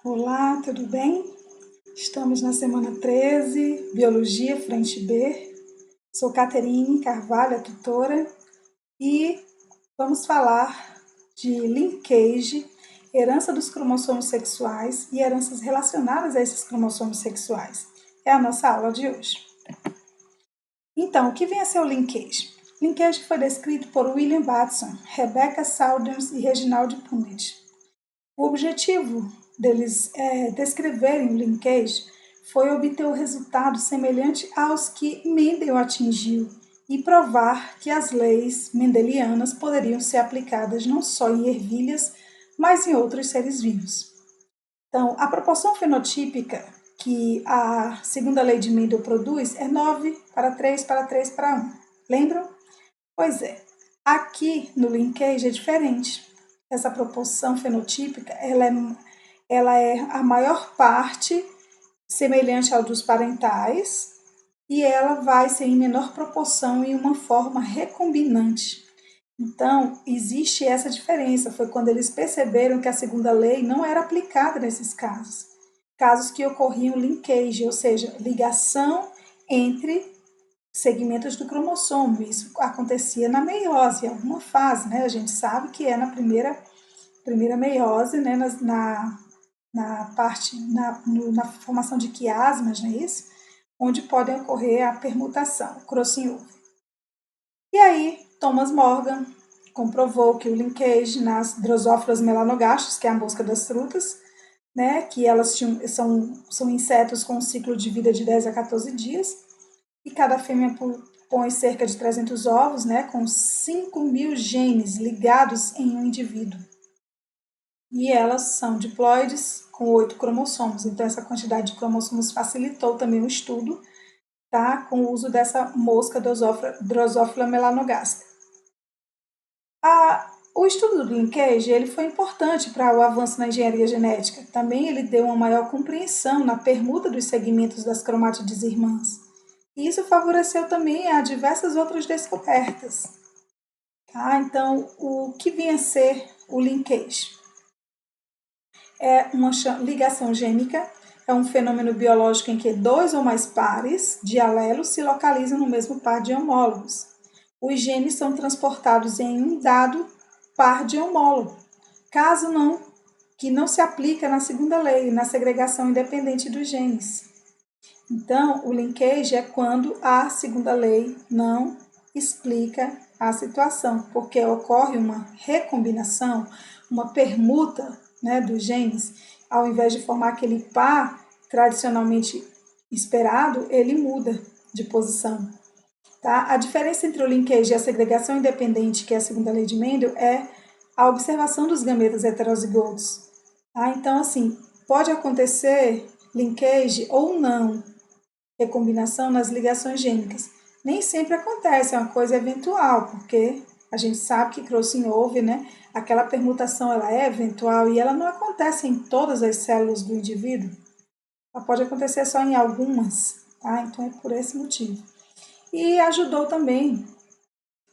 Olá, tudo bem? Estamos na semana 13, Biologia, Frente B. Sou Caterine Carvalho, a tutora, e vamos falar de linkage, herança dos cromossomos sexuais e heranças relacionadas a esses cromossomos sexuais. É a nossa aula de hoje. Então, o que vem a ser o linkage? Linkage foi descrito por William Bateson, Rebecca Saunders e Reginald Punnett. O objetivo deles descreverem o linkage foi obter o resultado semelhante aos que Mendel atingiu e provar que as leis mendelianas poderiam ser aplicadas não só em ervilhas, mas em outros seres vivos. Então, a proporção fenotípica que a segunda lei de Mendel produz é 9:3:3:1. Lembram? Pois é. Aqui no linkage é diferente. Essa proporção fenotípica ela é a maior parte semelhante ao dos parentais e ela vai ser em menor proporção em uma forma recombinante. Então, existe essa diferença. Foi quando eles perceberam que a segunda lei não era aplicada nesses casos. Casos que ocorriam linkage, ou seja, ligação entre segmentos do cromossomo. Isso acontecia na meiose, em alguma fase, né? A gente sabe que é na primeira meiose, né? Na formação de quiasmas, não é isso? Onde podem ocorrer a permutação, crossing over. E aí, Thomas Morgan comprovou que o linkage nas Drosophila melanogastos, que é a mosca das frutas, né, que elas são insetos com um ciclo de vida de 10 a 14 dias, e cada fêmea põe cerca de 300 ovos, né, com 5.000 genes ligados em um indivíduo. E elas são diploides com 8 cromossomos. Então, essa quantidade de cromossomos facilitou também o estudo, tá, com o uso dessa mosca Drosophila melanogaster. O estudo do linkage ele foi importante para o avanço na engenharia genética. Também ele deu uma maior compreensão na permuta dos segmentos das cromátides irmãs. E isso favoreceu também a diversas outras descobertas. Tá? Então, o que vinha a ser o linkage? É uma ligação gênica, é um fenômeno biológico em que dois ou mais pares de alelos se localizam no mesmo par de homólogos. Os genes são transportados em um dado par de homólogo, caso que não se aplica na segunda lei, na segregação independente dos genes. Então, o linkage é quando a segunda lei não explica a situação, porque ocorre uma recombinação, uma permuta, né, dos genes, ao invés de formar aquele par tradicionalmente esperado, ele muda de posição. Tá? A diferença entre o linkage e a segregação independente, que é a segunda lei de Mendel, é a observação dos gametas heterozigotos. Tá? Então, assim, pode acontecer linkage ou não, recombinação nas ligações gênicas. Nem sempre acontece, é uma coisa eventual, porque a gente sabe que crossing over, né, aquela permutação ela é eventual e ela não acontece em todas as células do indivíduo. Ela pode acontecer só em algumas, tá? Então é por esse motivo. E ajudou também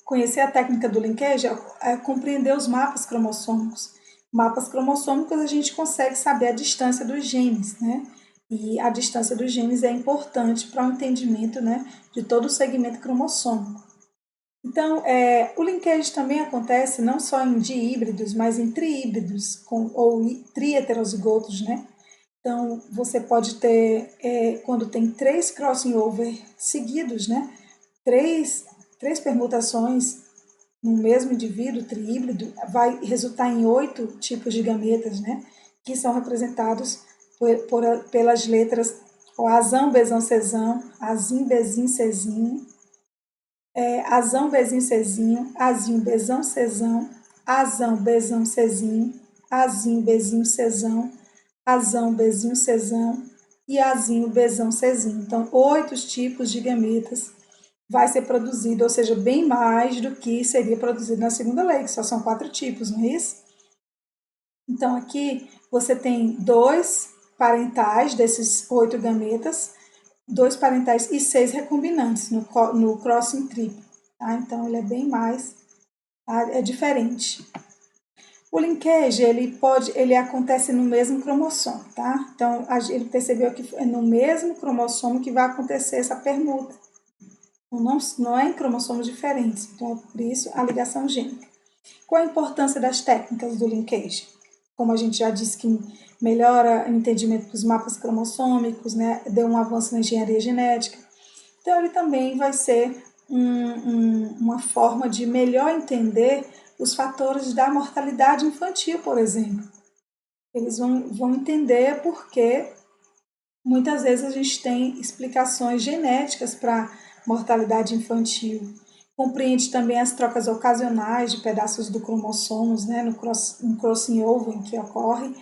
conhecer a técnica do linkage a compreender os mapas cromossômicos. Mapas cromossômicos a gente consegue saber a distância dos genes, né? E a distância dos genes é importante para o entendimento, né, de todo o segmento cromossômico. Então, o linkage também acontece não só em dihíbridos, mas em triíbridos ou triheterozigotos, né? Então, você pode ter, quando tem 3 crossing over seguidos, né? Três permutações no mesmo indivíduo, triíbrido, vai resultar em 8 tipos de gametas, né? Que são representados pelas letras o azão, bezão, cesão, azim, bezinho, cezinho, azão, bezinho, cezinho, azinho, bezão, cesão, azão, bezão, cezinho, azinho, bezinho, cesão, azão, bezinho, cesão e azinho, bezão, cezinho. Então, 8 tipos de gametas vai ser produzido, ou seja, bem mais do que seria produzido na segunda lei, que só são 4 tipos, não é isso? Então, aqui você tem 2 parentais desses 8 gametas, 2 parentais e 6 recombinantes no crossing triplo. Tá? Então, ele é bem mais, é diferente. O linkage, ele acontece no mesmo cromossomo, tá? Então, ele percebeu que é no mesmo cromossomo que vai acontecer essa permuta. Não é em cromossomos diferentes, então por isso a ligação gênica. Qual a importância das técnicas do linkage? Como a gente já disse que melhora o entendimento dos mapas cromossômicos, né? Deu um avanço na engenharia genética. Então, ele também vai ser uma forma de melhor entender os fatores da mortalidade infantil, por exemplo. Eles vão entender porque muitas vezes a gente tem explicações genéticas para mortalidade infantil. Compreende também as trocas ocasionais de pedaços do cromossomos, né, no crossing over que ocorre,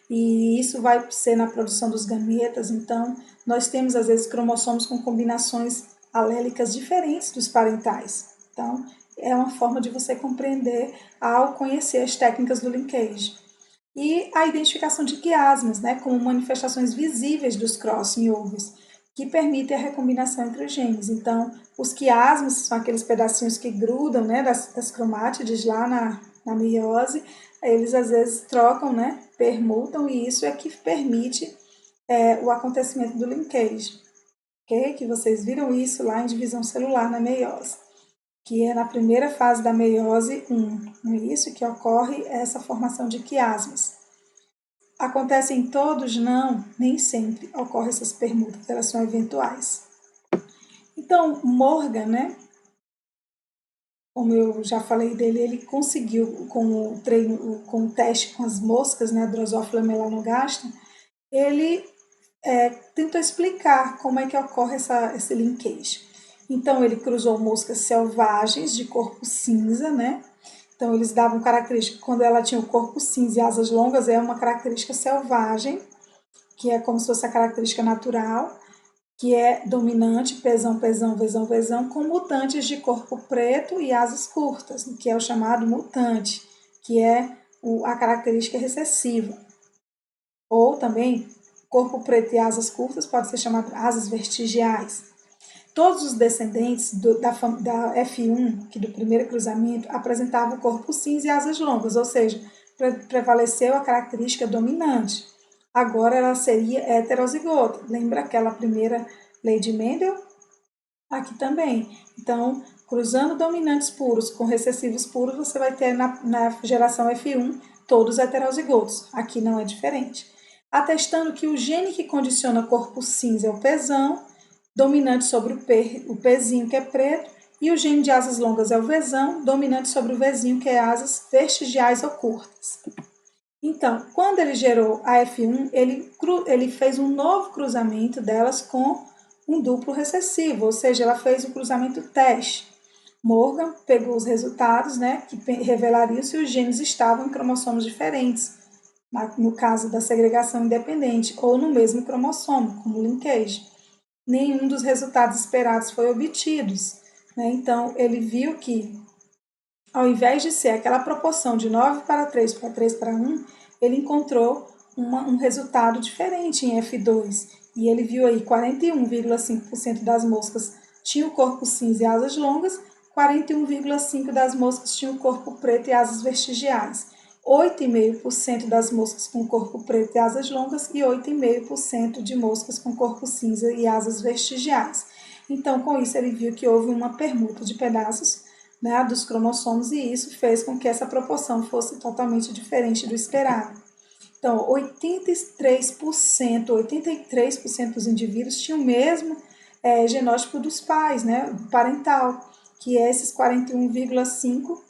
e isso vai ser na produção dos gametas. Então, nós temos às vezes cromossomos com combinações alélicas diferentes dos parentais. Então, é uma forma de você compreender ao conhecer as técnicas do linkage. E a identificação de quiasmas, né, como manifestações visíveis dos crossing overs, que permitem a recombinação entre os genes. Então, os quiasmas são aqueles pedacinhos que grudam, né, das cromátides lá na meiose, eles às vezes trocam, né, permutam, e isso é que permite o acontecimento do linkage. Okay? Que vocês viram isso lá em divisão celular na meiose, que é na primeira fase da meiose 1. Não é isso que ocorre essa formação de quiasmas. Acontece em todos? Não, nem sempre ocorrem essas permutas, elas são eventuais. Então, Morgan, né, como eu já falei dele, ele conseguiu, com o treino, com o teste com as moscas, né, Drosophila melanogaster, ele tentou explicar como é que ocorre esse linkage. Então, ele cruzou moscas selvagens de corpo cinza, né? Então, eles davam característica, quando ela tinha o corpo cinza e asas longas, é uma característica selvagem, que é como se fosse a característica natural, que é dominante, pesão, pesão, vesão, vesão, com mutantes de corpo preto e asas curtas, que é o chamado mutante, que é a característica recessiva. Ou também, corpo preto e asas curtas pode ser chamado asas vestigiais. Todos os descendentes da F1, que do primeiro cruzamento, apresentavam corpo cinza e asas longas, ou seja, prevaleceu a característica dominante. Agora ela seria heterozigota. Lembra aquela primeira lei de Mendel? Aqui também. Então, cruzando dominantes puros com recessivos puros, você vai ter na geração F1 todos heterozigotos. Aqui não é diferente. Atestando que o gene que condiciona corpo cinza é o pesão, dominante sobre o pezinho, que é preto, e o gene de asas longas é o vesão, dominante sobre o vezinho, que é asas vestigiais ou curtas. Então, quando ele gerou a F1, ele fez um novo cruzamento delas com um duplo recessivo, ou seja, ela fez o cruzamento teste. Morgan pegou os resultados, né, que revelariam se os genes estavam em cromossomos diferentes, no caso da segregação independente, ou no mesmo cromossomo, como linkage. Nenhum dos resultados esperados foi obtido, né? Então, ele viu que, ao invés de ser aquela proporção de 9 para 3 para 3 para 1, ele encontrou um resultado diferente em F2. E ele viu aí 41,5% das moscas tinham o corpo cinza e asas longas, 41,5% das moscas tinham o corpo preto e asas vestigiais. 8,5% das moscas com corpo preto e asas longas e 8,5% de moscas com corpo cinza e asas vestigiais. Então, com isso, ele viu que houve uma permuta de pedaços, né, dos cromossomos, e isso fez com que essa proporção fosse totalmente diferente do esperado. Então, 83% dos indivíduos tinham o mesmo genótipo dos pais, né, parental, que é esses 41,5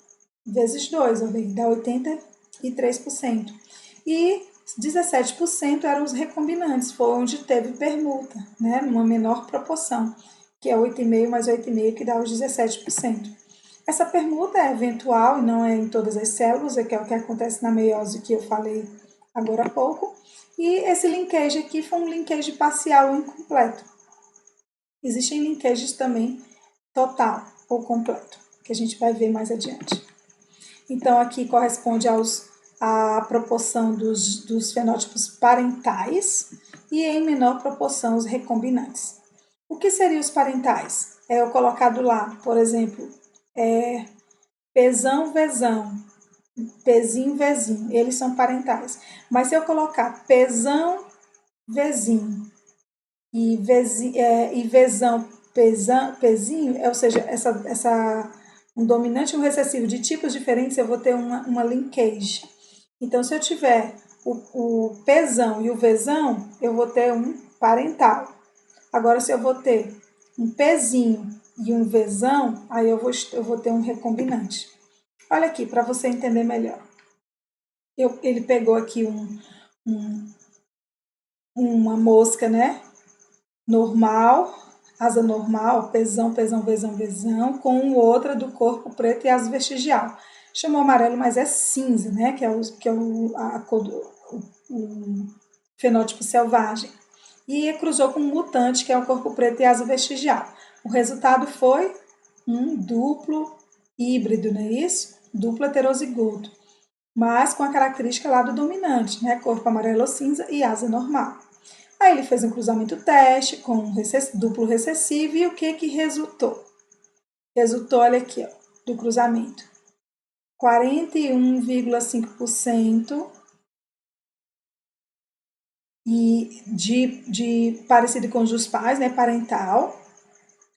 vezes 2, dá 83%. E 17% eram os recombinantes, foi onde teve permuta, né, numa menor proporção, que é 8,5 mais 8,5, que dá os 17%. Essa permuta é eventual e não é em todas as células, que é o que acontece na meiose que eu falei agora há pouco. E esse linkage aqui foi um linkage parcial ou incompleto. Existem linkages também total ou completo, que a gente vai ver mais adiante. Então, aqui corresponde à proporção dos fenótipos parentais e, em menor proporção, os recombinantes. O que seriam os parentais? Eu colocado lá, por exemplo, pesão, vesão, Pzinho, Vzinho, eles são parentais. Mas se eu colocar Pzão, Vzinho e Vzão, Pzinho, ou seja, um dominante e um recessivo de tipos diferentes, eu vou ter uma linkage. Então, se eu tiver o Pzão e o Vzão, eu vou ter um parental. Agora, se eu vou ter um Pzinho e um Vzão, aí eu vou ter um recombinante. Olha aqui, para você entender melhor. Ele pegou aqui uma mosca, né? Normal, asa normal, pezão, pezão, vezão, vezão, com outra do corpo preto e asa vestigial. Chamou amarelo, mas é cinza, né? Que é a cor o fenótipo selvagem. E cruzou com um mutante, que é o corpo preto e asa vestigial. O resultado foi um duplo híbrido, não é isso? Duplo heterozigoto, mas com a característica lá do dominante, né? Corpo amarelo ou cinza e asa normal. Aí ele fez um cruzamento teste com duplo recessivo e o que resultou? Resultou, olha aqui, ó, do cruzamento. 41,5% e de parecido com os dos pais, né? Parental.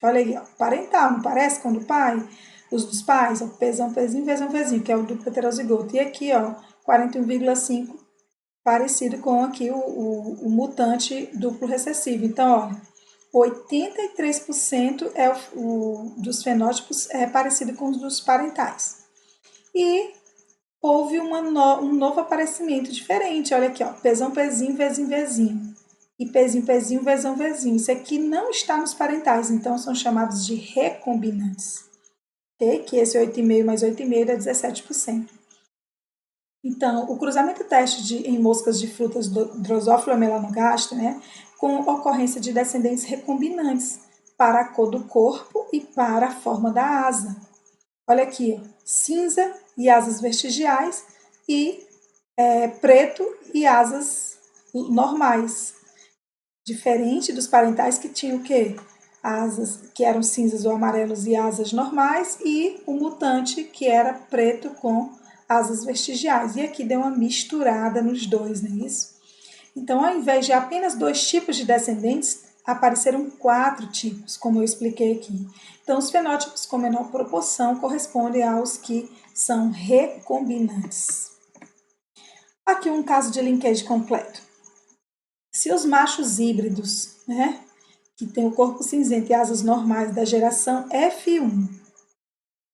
Olha aí, ó, parental, não parece com o do pai? Os dos pais, ó, pezão, pezinho, vezão, vezinho, que é o duplo heterozigoto. E aqui, ó, 41,5% parecido com aqui o mutante duplo recessivo. Então, ó, 83% dos fenótipos é parecido com os dos parentais. E houve um novo aparecimento diferente. Olha aqui, ó, pezão, pezinho, vezinho, vezinho. E pezinho, pezinho, vezão, vezinho. Isso aqui não está nos parentais, então são chamados de recombinantes. Okay? Que esse 8,5 mais 8,5 dá 17%. Então, o cruzamento teste em moscas de frutas Drosophila melanogaster, né, com ocorrência de descendentes recombinantes para a cor do corpo e para a forma da asa. Olha aqui, cinza e asas vestigiais e preto e asas normais. Diferente dos parentais que tinham o quê? Asas que eram cinzas ou amarelos e asas normais e o mutante que era preto com asas vestigiais. E aqui deu uma misturada nos dois, não é isso? Então, ao invés de apenas 2 tipos de descendentes, apareceram 4 tipos, como eu expliquei aqui. Então, os fenótipos com menor proporção correspondem aos que são recombinantes. Aqui um caso de linkage completo. Se os machos híbridos, né, que tem o corpo cinzento e asas normais da geração F1,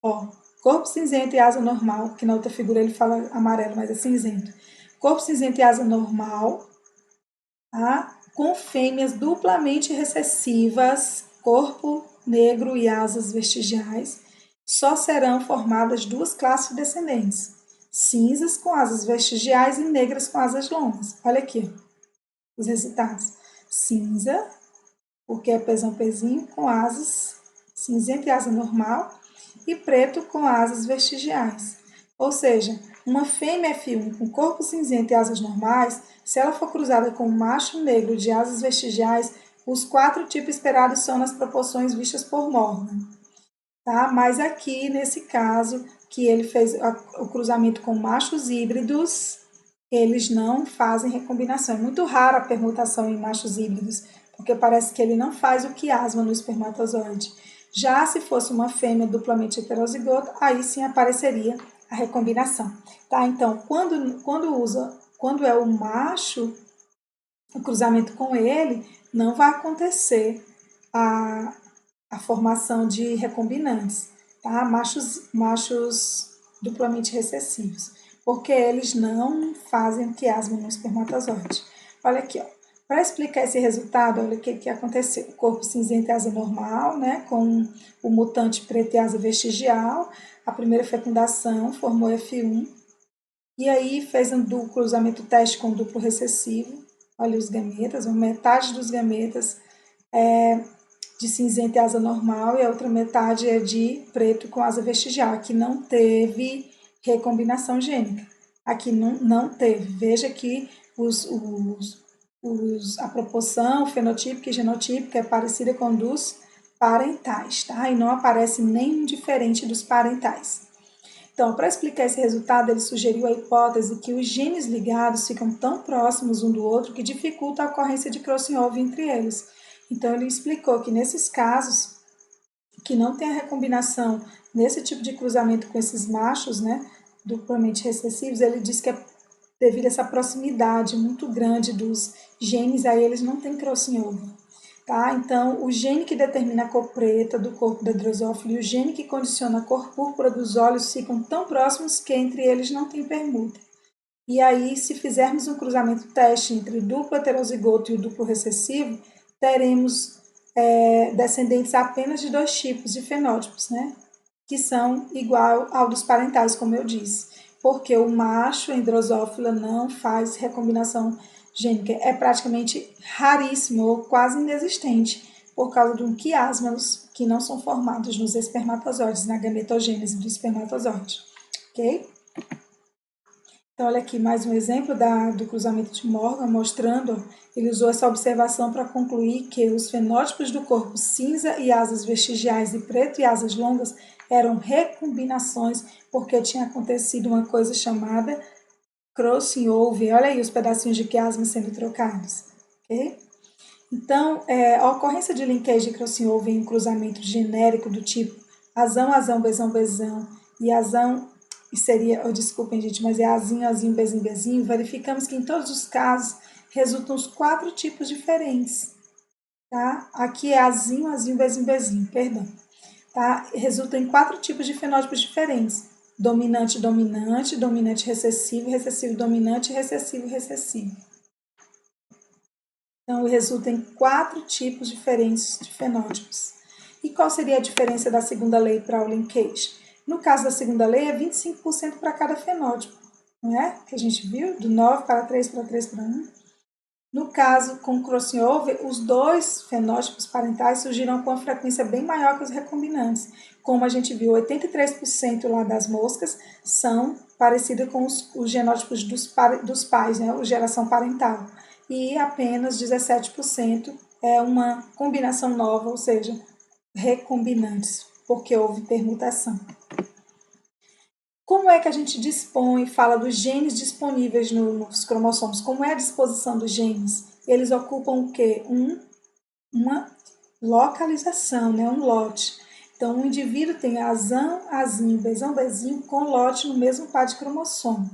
ó, corpo cinzento e asa normal, que na outra figura ele fala amarelo, mas é cinzento. Corpo cinzento e asa normal, tá? Com fêmeas duplamente recessivas, corpo negro e asas vestigiais, só serão formadas 2 classes de descendentes, cinzas com asas vestigiais e negras com asas longas. Olha aqui, os resultados. Cinza, porque é pezão pezinho, com asas cinzenta e asa normal, e preto com asas vestigiais. Ou seja, uma fêmea F1 com corpo cinzento e asas normais, se ela for cruzada com um macho negro de asas vestigiais, os 4 tipos esperados são nas proporções vistas por Morgan. Tá? Mas aqui, nesse caso, que ele fez o cruzamento com machos híbridos, eles não fazem recombinação. É muito rara a permutação em machos híbridos, porque parece que ele não faz o quiasma no espermatozoide. Já se fosse uma fêmea duplamente heterozigota, aí sim apareceria a recombinação. Tá? Então, quando é o macho, o cruzamento com ele, não vai acontecer a formação de recombinantes, tá? Machos duplamente recessivos, porque eles não fazem quiasma no espermatozoide. Olha aqui, ó. Para explicar esse resultado, olha o que aconteceu. O corpo cinzento e asa normal, né, com o mutante preto e asa vestigial. A primeira fecundação formou F1. E aí fez um cruzamento teste com duplo recessivo. Olha os gametas, metade dos gametas de cinzenta e asa normal e a outra metade é de preto com asa vestigial. Aqui não teve recombinação gênica. Aqui não teve. Veja que a proporção fenotípica e genotípica é parecida com dos parentais, tá? E não aparece nenhum diferente dos parentais. Então, para explicar esse resultado, ele sugeriu a hipótese que os genes ligados ficam tão próximos um do outro que dificulta a ocorrência de crossing over entre eles. Então, ele explicou que nesses casos que não tem a recombinação nesse tipo de cruzamento com esses machos, né, duplamente recessivos, ele diz que é devido a essa proximidade muito grande dos genes, aí eles não têm crossing over. Tá? Então, o gene que determina a cor preta do corpo da drosófila e o gene que condiciona a cor púrpura dos olhos ficam tão próximos que entre eles não tem permuta. E aí, se fizermos um cruzamento teste entre o duplo heterozigoto e o duplo recessivo, teremos descendentes apenas de dois tipos de fenótipos, né? Que são igual ao dos parentais, como eu disse. Porque o macho em drosófila não faz recombinação gênica. É praticamente raríssimo ou quase inexistente por causa de um quiasmas que não são formados nos espermatozoides, na gametogênese do espermatozoide. Ok? Então, olha aqui mais um exemplo do cruzamento de Morgan, mostrando, ele usou essa observação para concluir que os fenótipos do corpo cinza e asas vestigiais e preto e asas longas eram recombinações, porque tinha acontecido uma coisa chamada crossing over. Olha aí os pedacinhos de quiasma sendo trocados. Ok? Então, a ocorrência de linkagem de crossing over em cruzamento genérico do tipo azão, azão, bezão, bezão e azão, e seria, desculpem gente, mas é azinho, azinho, bezinho, bezinho, verificamos que em todos os casos resultam os 4 tipos diferentes, tá? Aqui é azinho, azinho, bezinho, bezinho, perdão, tá? Resulta em 4 tipos de fenótipos diferentes: dominante, dominante, dominante recessivo, recessivo dominante, recessivo, recessivo. Então, resulta em 4 tipos diferentes de fenótipos. E qual seria a diferença da segunda lei para o linkage? No caso da segunda lei, é 25% para cada fenótipo, não é? Que a gente viu, do 9 para 3 para 3 para 1. No caso, com crossing over, os dois fenótipos parentais surgiram com uma frequência bem maior que os recombinantes. Como a gente viu, 83% lá das moscas são parecidas com os genótipos dos pais, né? A geração parental. E apenas 17% é uma combinação nova, ou seja, recombinantes, porque houve permutação. Como é que a gente dispõe, fala dos genes disponíveis nos cromossomos? Como é a disposição dos genes? Eles ocupam o quê? Uma localização, né? Um lote. Então, o indivíduo tem azão, azinho, bezão, bezinho, com lote no mesmo par de cromossomo.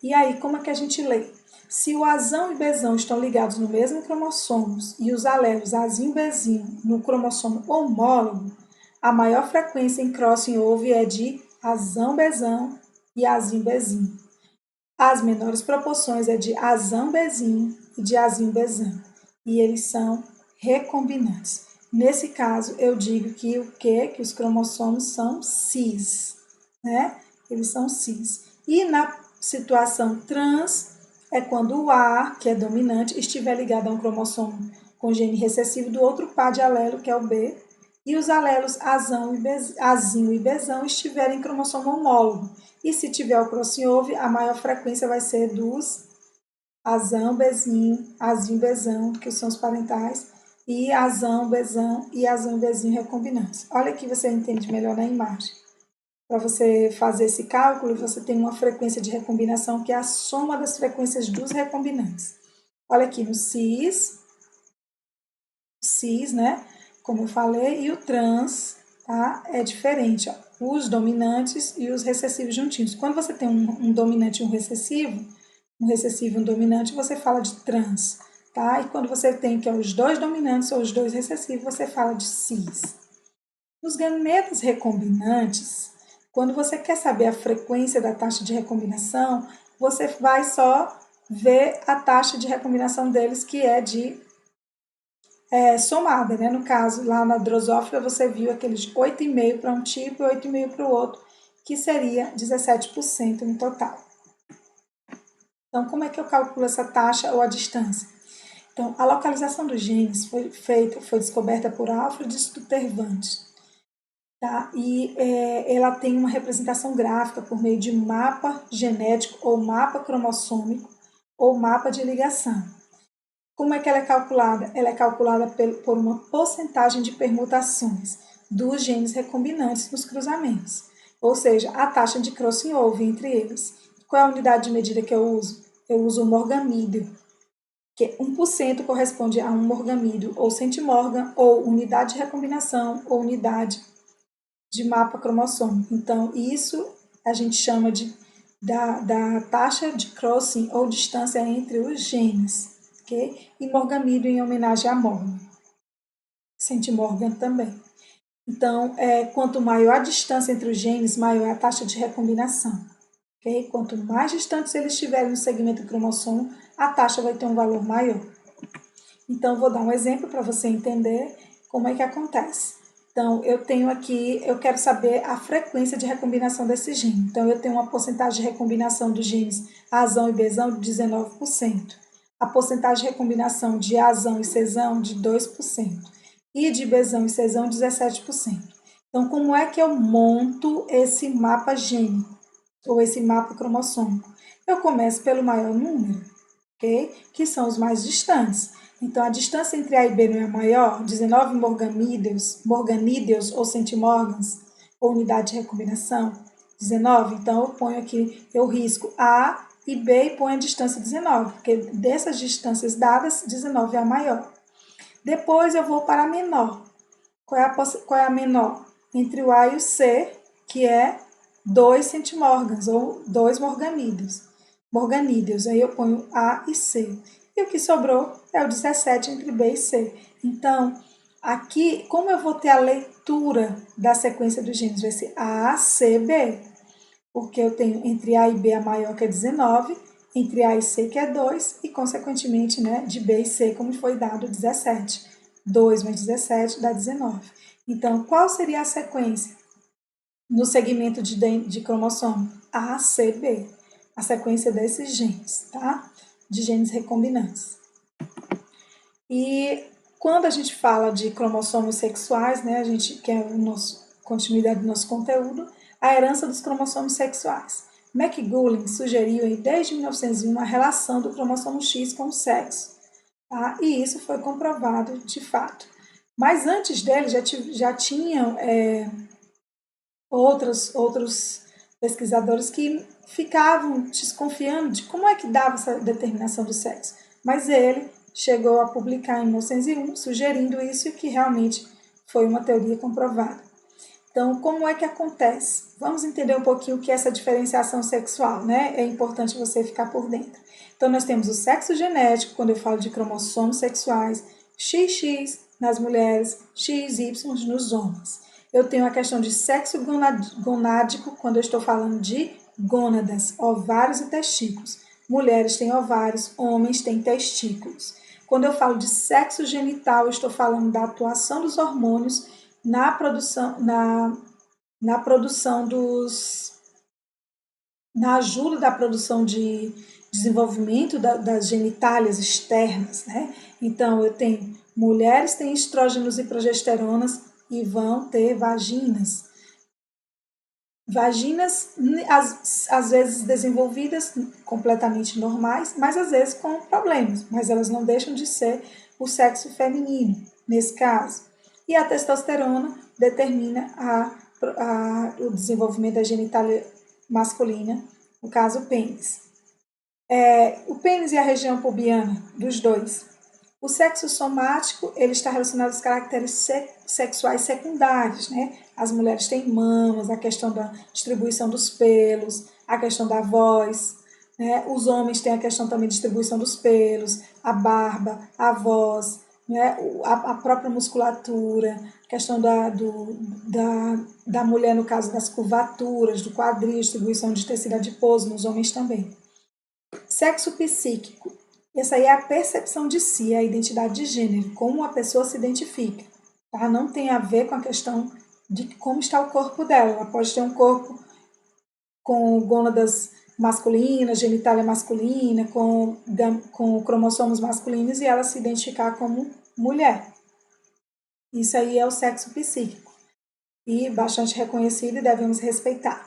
E aí, como é que a gente lê? Se o azão e bezão estão ligados no mesmo cromossomo e os alelos azinho e bezinho no cromossomo homólogo, a maior frequência em crossing over é de azão, bezão e azinho, bezinho. As menores proporções é de azão, bezinho e de azinho, bezão. E eles são recombinantes. Nesse caso, eu digo que o quê? Que os cromossomos são cis, né? Eles são cis. E na situação trans, é quando o A, que é dominante, estiver ligado a um cromossomo com gene recessivo do outro par de alelo, que é o B, e os alelos azinho e bezão estiverem em cromossomo homólogo. E se tiver o crossing over, a maior frequência vai ser dos azão, bezinho, azinho, bezão, que são os parentais, e azão, bezão e azão, bezinho recombinantes. Olha aqui, você entende melhor na imagem. Para você fazer esse cálculo, você tem uma frequência de recombinação que é a soma das frequências dos recombinantes. Olha aqui no cis, né? Como eu falei, e o trans, tá? É diferente, ó. Os dominantes e os recessivos juntinhos. Quando você tem um dominante e um recessivo e um dominante, você fala de trans, tá? E quando você tem que é os dois dominantes ou os dois recessivos, você fala de cis. Nos gametas recombinantes, quando você quer saber a frequência da taxa de recombinação, você vai só ver a taxa de recombinação deles, que é de somada, né? No caso, lá na drosófila, você viu aqueles 8,5 para um tipo e 8,5 para o outro, que seria 17% no total. Então, como é que eu calculo essa taxa ou a distância? Então, a localização dos genes foi descoberta por Alfred Stutterwand, tá? E ela tem uma representação gráfica por meio de mapa genético ou mapa cromossômico ou mapa de ligação. Como é que ela é calculada? Ela é calculada por uma porcentagem de permutações dos genes recombinantes nos cruzamentos. ou seja, a taxa de crossover entre eles. Qual é a unidade de medida que eu uso? Eu uso o morgamídeo, que 1% corresponde a um morgamídeo ou centimorgan, ou unidade de recombinação, ou unidade de mapa cromossômico. Então, isso a gente chama da taxa de crossing ou distância entre os genes, ok? E morgamídeo em homenagem a Morgan. Centimorgan também. Então, quanto maior a distância entre os genes, maior é a taxa de recombinação. Okay? Quanto mais distantes eles estiverem no segmento cromossomo, a taxa vai ter um valor maior. Então, vou dar um exemplo para você entender como é que acontece. Então, eu tenho aqui, eu quero saber a frequência de recombinação desse gene. Então, eu tenho uma porcentagem de recombinação dos genes Azão e Bzão de 19%. A porcentagem de recombinação de Azão e Czão de 2%. E de Bzão e Czão, 17%. Então, como é que eu monto esse mapa gênico, ou esse mapa cromossômico? Eu começo pelo maior número, ok? Que são os mais distantes. Então, a distância entre A e B não é maior, 19 morganídeos ou centimorgans, ou unidade de recombinação, 19. Então, eu ponho aqui, eu risco A e B e ponho a distância 19, porque dessas distâncias dadas, 19 é a maior. Depois, eu vou para a menor. Qual é a menor? Entre o A e o C, que é 2 centimorgans, ou 2 morganídeos. Aí eu ponho A e C. E o que sobrou é o 17 entre B e C. Então, aqui, como eu vou ter a leitura da sequência dos genes? Vai ser A, C, B. Porque eu tenho entre A e B a maior, que é 19, entre A e C, que é 2, e, consequentemente, né, de B e C, como foi dado, 17. 2 mais 17 dá 19. Então, qual seria a sequência no segmento de cromossomo? A, C, B. A sequência desses genes, tá? De genes recombinantes. E quando a gente fala de cromossomos sexuais, né, a gente quer continuidade do nosso conteúdo, a herança dos cromossomos sexuais. McGullin sugeriu desde 1901 a relação do cromossomo X com o sexo, tá? E isso foi comprovado de fato. Mas antes dele já tinham outros pesquisadores que ficavam desconfiando de como é que dava essa determinação do sexo. Mas ele chegou a publicar em 1901, sugerindo isso e que realmente foi uma teoria comprovada. Então, como é que acontece? Vamos entender um pouquinho o que é essa diferenciação sexual, né? É importante você ficar por dentro. Então, nós temos o sexo genético, quando eu falo de cromossomos sexuais, XX nas mulheres, XY nos homens. Eu tenho a questão de sexo gonádico, quando eu estou falando de gônadas, ovários e testículos. Mulheres têm ovários, homens têm testículos. Quando eu falo de sexo genital, eu estou falando da atuação dos hormônios na produção, na produção na ajuda da produção de desenvolvimento das genitálias externas, né? Então, eu tenho mulheres têm estrógenos e progesteronas e vão ter vaginas. Vaginas, às vezes desenvolvidas completamente normais, mas às vezes com problemas, mas elas não deixam de ser o sexo feminino, nesse caso. E a testosterona determina o desenvolvimento da genitália masculina, no caso o pênis. O pênis e a região pubiana, dos dois. O sexo somático, ele está relacionado aos caracteres sexuais secundários, né? As mulheres têm mamas, a questão da distribuição dos pelos, a questão da voz, né? Os homens têm a questão também de distribuição dos pelos, a barba, a voz, né? A própria musculatura, a questão da mulher, no caso das curvaturas, do quadril, distribuição de tecido adiposo, nos homens também. Sexo psíquico. Essa aí é a percepção de si, a identidade de gênero, como a pessoa se identifica. Tá? Não tem a ver com a questão de como está o corpo dela. Ela pode ter um corpo com gônadas masculinas, genitália masculina, com cromossomos masculinos e ela se identificar como mulher. Isso aí é o sexo psíquico e bastante reconhecido e devemos respeitar.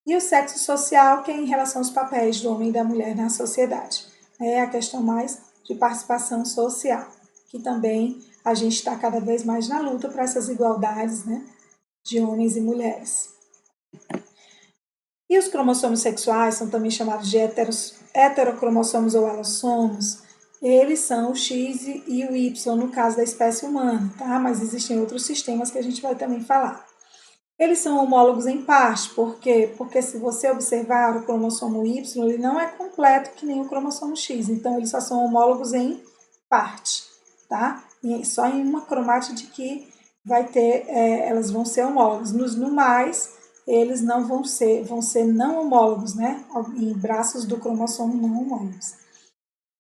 E o sexo social, que é em relação aos papéis do homem e da mulher na sociedade. É a questão mais de participação social, que também a gente está cada vez mais na luta para essas igualdades, né, de homens e mulheres. E os cromossomos sexuais são também chamados de heterocromossomos ou alossomos. Eles são o X e o Y no caso da espécie humana, tá? Mas existem outros sistemas que a gente vai também falar. Eles são homólogos em parte, por quê? Porque se você observar o cromossomo Y, ele não é completo que nem o cromossomo X, então eles só são homólogos em parte, tá? E só em uma cromátide que vai ter, elas vão ser homólogos. No mais, eles não vão ser não homólogos, né? Em braços do cromossomo não homólogos.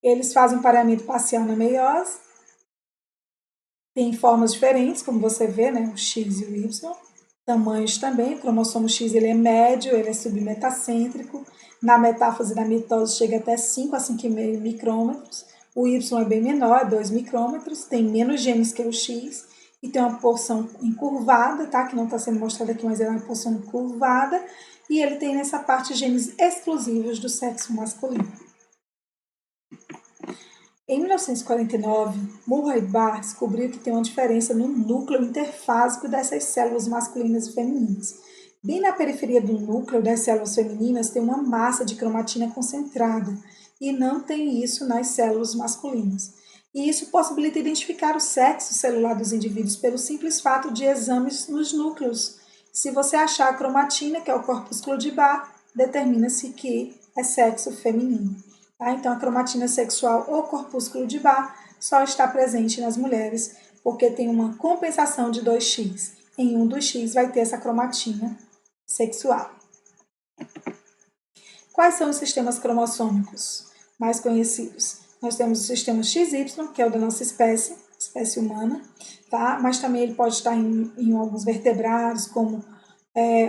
Eles fazem um pareamento parcial na meiose, tem formas diferentes, como você vê, né? O X e o Y. Tamanhos também, o cromossomo X ele é médio, ele é submetacêntrico, na metáfase da mitose chega até 5 a 5,5 micrômetros, o Y é bem menor, é 2 micrômetros, tem menos genes que o X e tem uma porção encurvada, tá? Que não está sendo mostrada aqui, mas é uma porção encurvada, e ele tem nessa parte genes exclusivos do sexo masculino. Em 1949, Murray e Barr descobriu que tem uma diferença no núcleo interfásico dessas células masculinas e femininas. Bem na periferia do núcleo das células femininas tem uma massa de cromatina concentrada e não tem isso nas células masculinas. E isso possibilita identificar o sexo celular dos indivíduos pelo simples fato de exames nos núcleos. Se você achar a cromatina, que é o corpúsculo de Barr, determina-se que é sexo feminino. Tá? Então, a cromatina sexual ou corpúsculo de Barr só está presente nas mulheres porque tem uma compensação de 2X. Em um dos X vai ter essa cromatina sexual. Quais são os sistemas cromossômicos mais conhecidos? Nós temos o sistema XY, que é o da nossa espécie humana, tá? Mas também ele pode estar em alguns vertebrados, como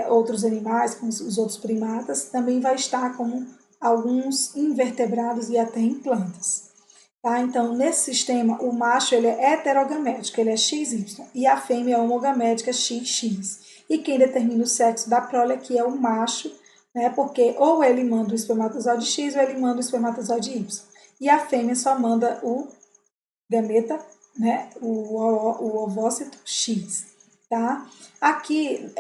outros animais, como os outros primatas. Também vai estar como alguns invertebrados e até em plantas. Tá? Então, nesse sistema, o macho ele é heterogamético, ele é XY, e a fêmea é homogamética XX. E quem determina o sexo da prole aqui é o macho, né? Porque ou ele manda o espermatozoide X ou ele manda o espermatozoide Y. E a fêmea só manda o gameta, né? O ovócito X. Tá? Aqui,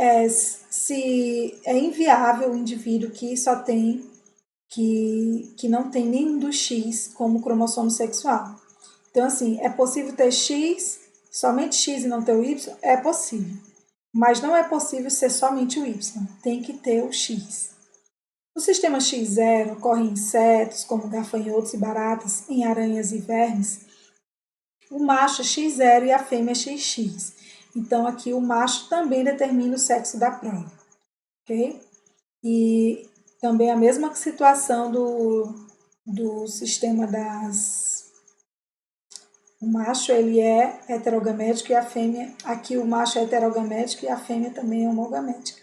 se é inviável o indivíduo que só tem que não tem nenhum dos X como cromossomo sexual. Então, assim, é possível ter X, somente X e não ter o Y? É possível. Mas não é possível ser somente o Y. Tem que ter o X. O sistema X0 ocorre em insetos, como gafanhotos e baratas, em aranhas e vermes. O macho é X0 e a fêmea é XX. Então, aqui o macho também determina o sexo da prole. Ok? E também a mesma situação do sistema das... O macho ele é heterogamético e a fêmea... Aqui o macho é heterogamético e a fêmea também é homogamética.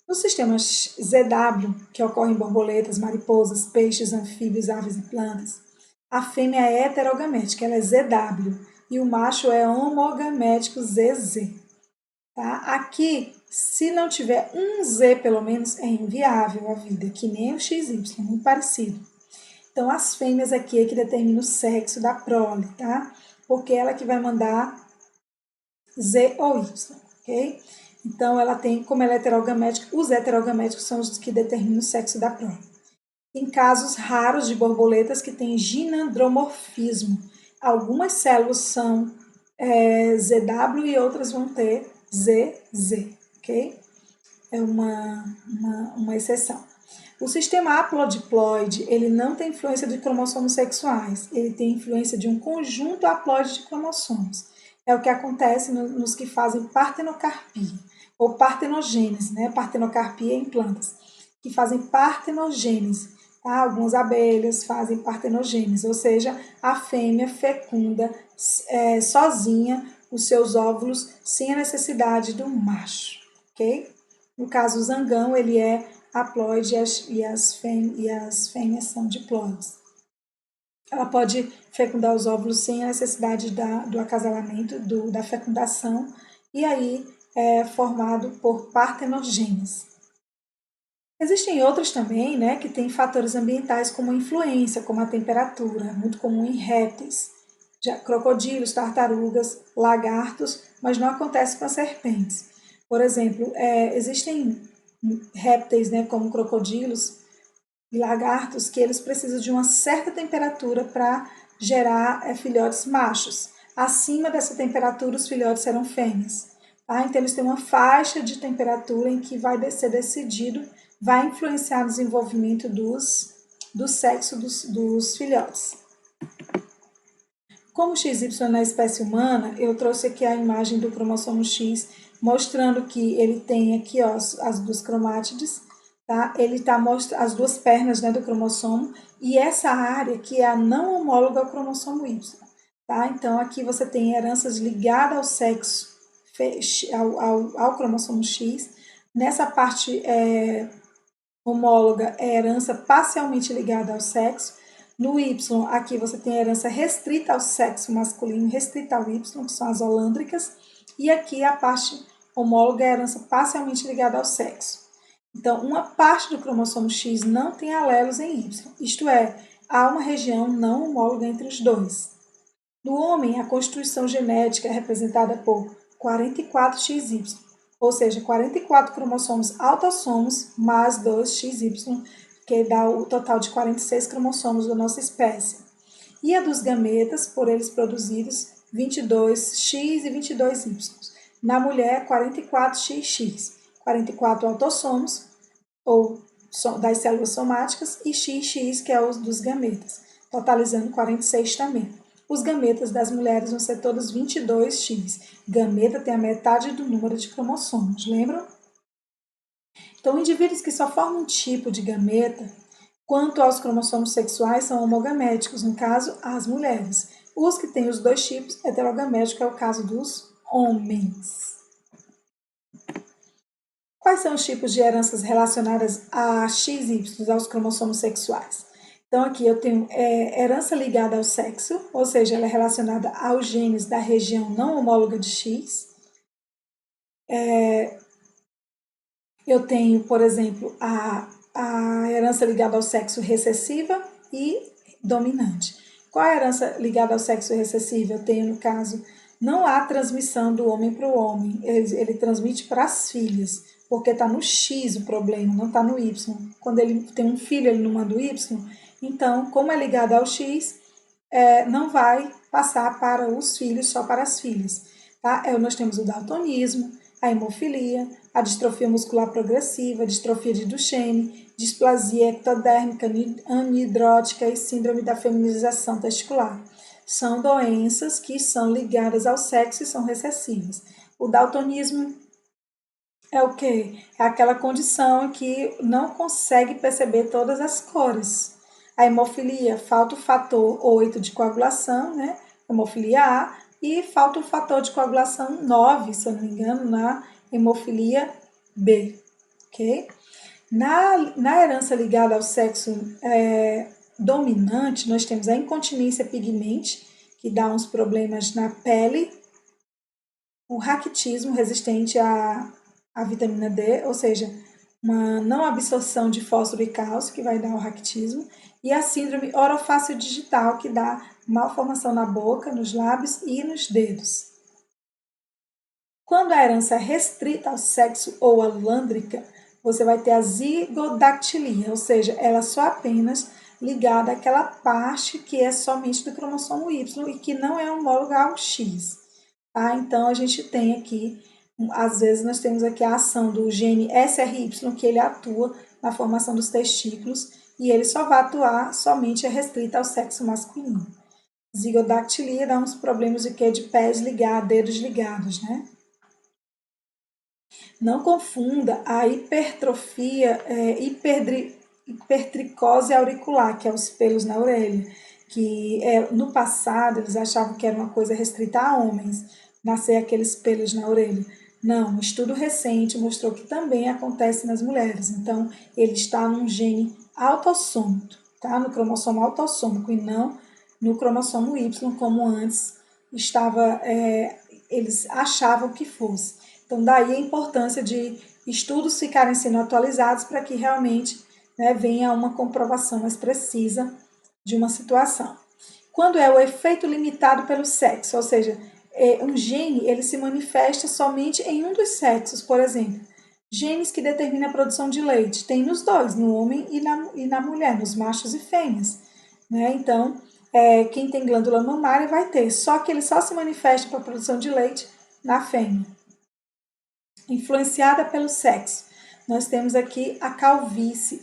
No sistema ZW, que ocorre em borboletas, mariposas, peixes, anfíbios, aves e plantas, a fêmea é heterogamética, ela é ZW, e o macho é homogamético ZZ. Tá? Aqui, se não tiver um Z pelo menos, é inviável a vida, que nem o XY, muito parecido. Então, as fêmeas aqui é que determinam o sexo da prole, tá? Porque ela que vai mandar Z ou Y, ok? Então, ela tem, como ela é heterogamética, os heterogaméticos são os que determinam o sexo da prole. Em casos raros de borboletas que têm ginandromorfismo, algumas células são ZW e outras vão ter ZZ, ok? É uma exceção. O sistema haplodiploide, ele não tem influência de cromossomos sexuais, ele tem influência de um conjunto haploide de cromossomos. É o que acontece nos que fazem partenocarpia, ou partenogênese, né? Partenocarpia em plantas, que fazem partenogênese. Tá? Algumas abelhas fazem partenogênese, ou seja, a fêmea fecunda sozinha os seus óvulos sem a necessidade do macho, ok? No caso, o zangão, ele é haploide e as fêmeas são diploides. Ela pode fecundar os óvulos sem a necessidade do acasalamento, da fecundação, e aí é formado por partenogênese. Existem outros também, né, que têm fatores ambientais como influência, como a temperatura, muito comum em répteis, crocodilos, tartarugas, lagartos, mas não acontece com as serpentes. Por exemplo, existem répteis, né, como crocodilos e lagartos, que eles precisam de uma certa temperatura para gerar filhotes machos. Acima dessa temperatura, os filhotes serão fêmeas. Tá? Então, eles têm uma faixa de temperatura em que vai ser decidido, vai influenciar no desenvolvimento do sexo dos filhotes. Como XY na espécie humana, eu trouxe aqui a imagem do cromossomo X, mostrando que ele tem aqui ó, as duas cromátides, tá? Ele está mostrando as duas pernas, né, do cromossomo, e essa área que é a não homóloga ao cromossomo Y. Tá? Então, aqui você tem heranças ligadas ao sexo, ao cromossomo X. Nessa parte homóloga é herança parcialmente ligada ao sexo. No Y, aqui você tem a herança restrita ao sexo masculino, restrita ao Y, que são as holândricas. E aqui a parte homóloga é a herança parcialmente ligada ao sexo. Então, uma parte do cromossomo X não tem alelos em Y, isto é, há uma região não homóloga entre os dois. No homem, a constituição genética é representada por 44XY, ou seja, 44 cromossomos autossomos mais 2XY, que dá o total de 46 cromossomos da nossa espécie. E a dos gametas, por eles produzidos, 22X e 22Y. Na mulher, 44XX, 44 autossomos, ou das células somáticas, e XX, que é os dos gametas, totalizando 46 também. Os gametas das mulheres vão ser todos 22X. Gameta tem a metade do número de cromossomos, lembram? Então, indivíduos que só formam um tipo de gameta, quanto aos cromossomos sexuais, são homogaméticos, no caso, as mulheres. Os que têm os dois tipos, heterogamético, é o caso dos homens. Quais são os tipos de heranças relacionadas a XY, aos cromossomos sexuais? Então, aqui eu tenho herança ligada ao sexo, ou seja, ela é relacionada aos genes da região não homóloga de X. Eu tenho, por exemplo, a herança ligada ao sexo recessiva e dominante. Qual é a herança ligada ao sexo recessivo? Eu tenho, no caso, não há transmissão do homem para o homem, ele transmite para as filhas, porque está no X o problema, não está no Y. Quando ele tem um filho, ele não manda o Y. Então, como é ligado ao X, não vai passar para os filhos, só para as filhas. Tá? Nós temos o daltonismo, a hemofilia, a distrofia muscular progressiva, a distrofia de Duchenne, displasia ectodérmica, anidrótica e síndrome da feminização testicular. São doenças que são ligadas ao sexo e são recessivas. O daltonismo é o quê? É aquela condição que não consegue perceber todas as cores. A hemofilia, falta o fator 8 de coagulação, né? Hemofilia A, e falta o fator de coagulação 9, se eu não me engano, na hemofilia B, ok? Na herança ligada ao sexo dominante, nós temos a incontinência pigmente, que dá uns problemas na pele, o raquitismo resistente à vitamina D, ou seja, uma não absorção de fósforo e cálcio, que vai dar o raquitismo, e a síndrome orofácil digital, que dá malformação na boca, nos lábios e nos dedos. Quando a herança é restrita ao sexo ou holândrica, você vai ter a zigodactilia, ou seja, ela só apenas ligada àquela parte que é somente do cromossomo Y e que não é homóloga ao X. Tá? Então, a gente tem aqui, às vezes, nós temos aqui a ação do gene SRY, que ele atua na formação dos testículos, e ele só vai atuar somente restrita ao sexo masculino. Zigodactilia dá uns problemas de quê? De pés ligados, dedos ligados, né? Não confunda a hipertrofia, hipertricose auricular, que é os pelos na orelha, que no passado eles achavam que era uma coisa restrita a homens, nascer aqueles pelos na orelha. Não, um estudo recente mostrou que também acontece nas mulheres. Então, ele está num gene autossômico, tá? No cromossomo autossômico e não no cromossomo Y, como antes eles achavam que fosse. Então, daí a importância de estudos ficarem sendo atualizados para que realmente, né, venha uma comprovação mais precisa de uma situação. Quando é o efeito limitado pelo sexo, ou seja, um gene ele se manifesta somente em um dos sexos, por exemplo, Genes que determinam a produção de leite. Tem nos dois, no homem e na mulher, nos machos e fêmeas. Né? Então, quem tem glândula mamária vai ter, só que ele só se manifesta para a produção de leite na fêmea. Influenciada pelo sexo. Nós temos aqui a calvície,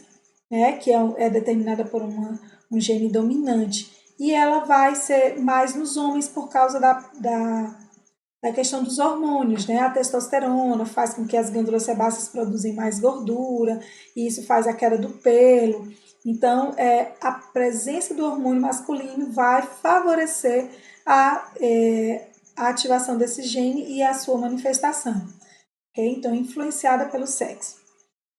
né? Que é determinada por um gene dominante. E ela vai ser mais nos homens por causa da questão dos hormônios, né? A testosterona faz com que as glândulas sebáceas produzem mais gordura, e isso faz a queda do pelo. Então, a presença do hormônio masculino vai favorecer a ativação desse gene e a sua manifestação. Okay? Então, influenciada pelo sexo.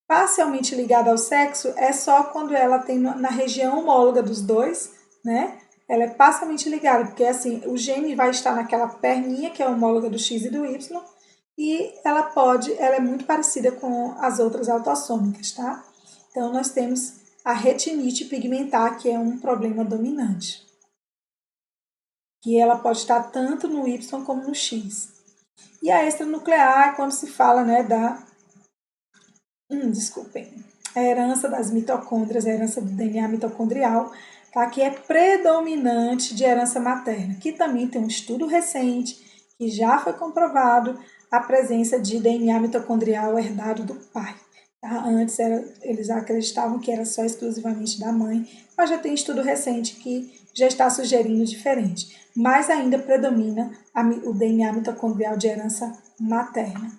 Parcialmente ligada ao sexo é só quando ela tem na região homóloga dos dois, né? Ela é parcialmente ligada, porque assim, o gene vai estar naquela perninha que é homóloga do X e do Y, e ela é muito parecida com as outras autossômicas, tá? Então, nós temos a retinite pigmentar, que é um problema dominante, que ela pode estar tanto no Y como no X. E a extranuclear é quando se fala, né, a herança das mitocôndrias, a herança do DNA mitocondrial, tá? Que é predominante de herança materna, que também tem um estudo recente que já foi comprovado a presença de DNA mitocondrial herdado do pai. Tá? Antes eles acreditavam que era só exclusivamente da mãe, mas já tem estudo recente que já está sugerindo diferente. Mas ainda predomina o DNA mitocondrial de herança materna.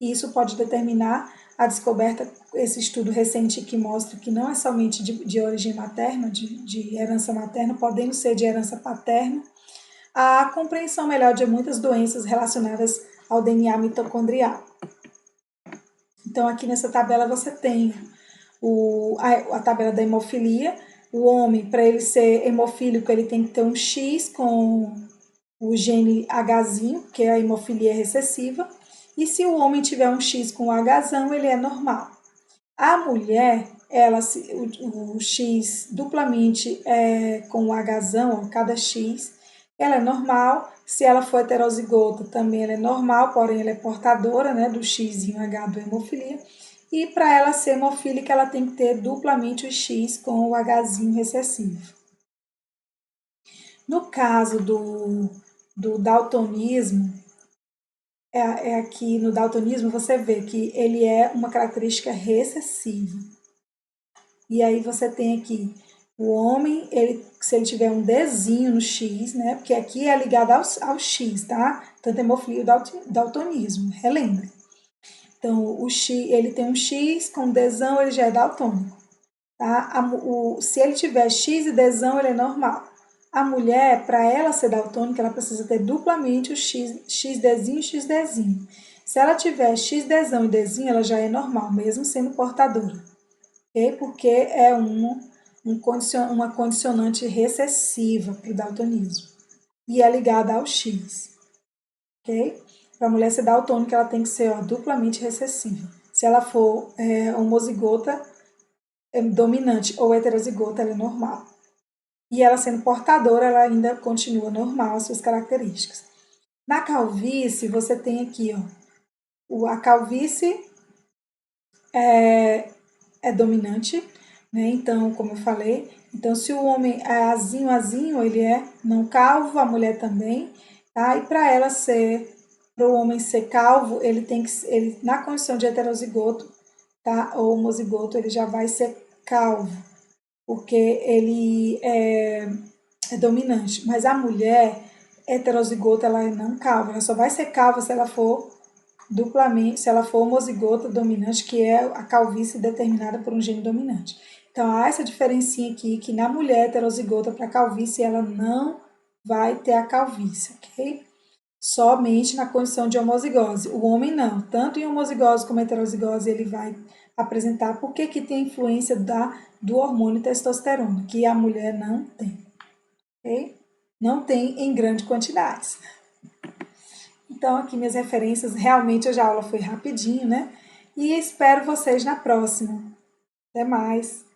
E isso pode determinar a descoberta, esse estudo recente que mostra que não é somente de origem materna, de herança materna, podendo ser de herança paterna, a compreensão melhor de muitas doenças relacionadas ao DNA mitocondrial. Então, aqui nessa tabela você tem a tabela da hemofilia. O homem, para ele ser hemofílico, ele tem que ter um X com o gene Hzinho, que é a hemofilia recessiva. E se o homem tiver um X com o Hzão, ele é normal. A mulher, o X duplamente com o Hzão, cada X, ela é normal. Se ela for heterozigota, também ela é normal, porém ela é portadora, né, do X e H do hemofilia. E para ela ser hemofílica, ela tem que ter duplamente o X com o Hzinho recessivo. No caso do daltonismo, aqui no daltonismo você vê que ele é uma característica recessiva. E aí você tem aqui o homem, se ele tiver um Dzinho no X, né? Porque aqui é ligado ao X, tá? Tanto hemofilia e daltonismo, relembre. Então, o X, ele tem um X com Dzão, ele já é daltônico. Tá? Se ele tiver X e Dzão, ele é normal. A mulher, para ela ser daltônica, ela precisa ter duplamente o XDzinho e XDzinho. Se ela tiver XDzão e Dzinho, ela já é normal, mesmo sendo portadora. Okay? Porque é uma condicionante recessiva para o daltonismo. E é ligada ao X. Okay? Para a mulher ser daltônica, ela tem que ser duplamente recessiva. Se ela for homozigota, dominante ou heterozigota, ela é normal. E ela sendo portadora, ela ainda continua normal, as suas características. Na calvície, você tem aqui, a calvície é dominante, né? Então, como eu falei, então se o homem é azinho, ele é não calvo, a mulher também, tá? E para o homem ser calvo, ele tem que, na condição de heterozigoto, tá? Ou homozigoto, ele já vai ser calvo, porque ele é dominante. Mas a mulher heterozigota, ela não é calva, ela só vai ser calva se ela for duplamente, se ela for homozigota dominante, que é a calvície determinada por um gene dominante. Então, há essa diferencinha aqui, que na mulher heterozigota para calvície, ela não vai ter a calvície, ok? Somente na condição de homozigose. O homem não. Tanto em homozigose como heterozigose ele vai apresentar. Por que tem a influência do hormônio testosterona, que a mulher não tem, ok? Não tem em grandes quantidades. Então, aqui minhas referências, realmente hoje a aula foi rapidinho, né? E espero vocês na próxima. Até mais!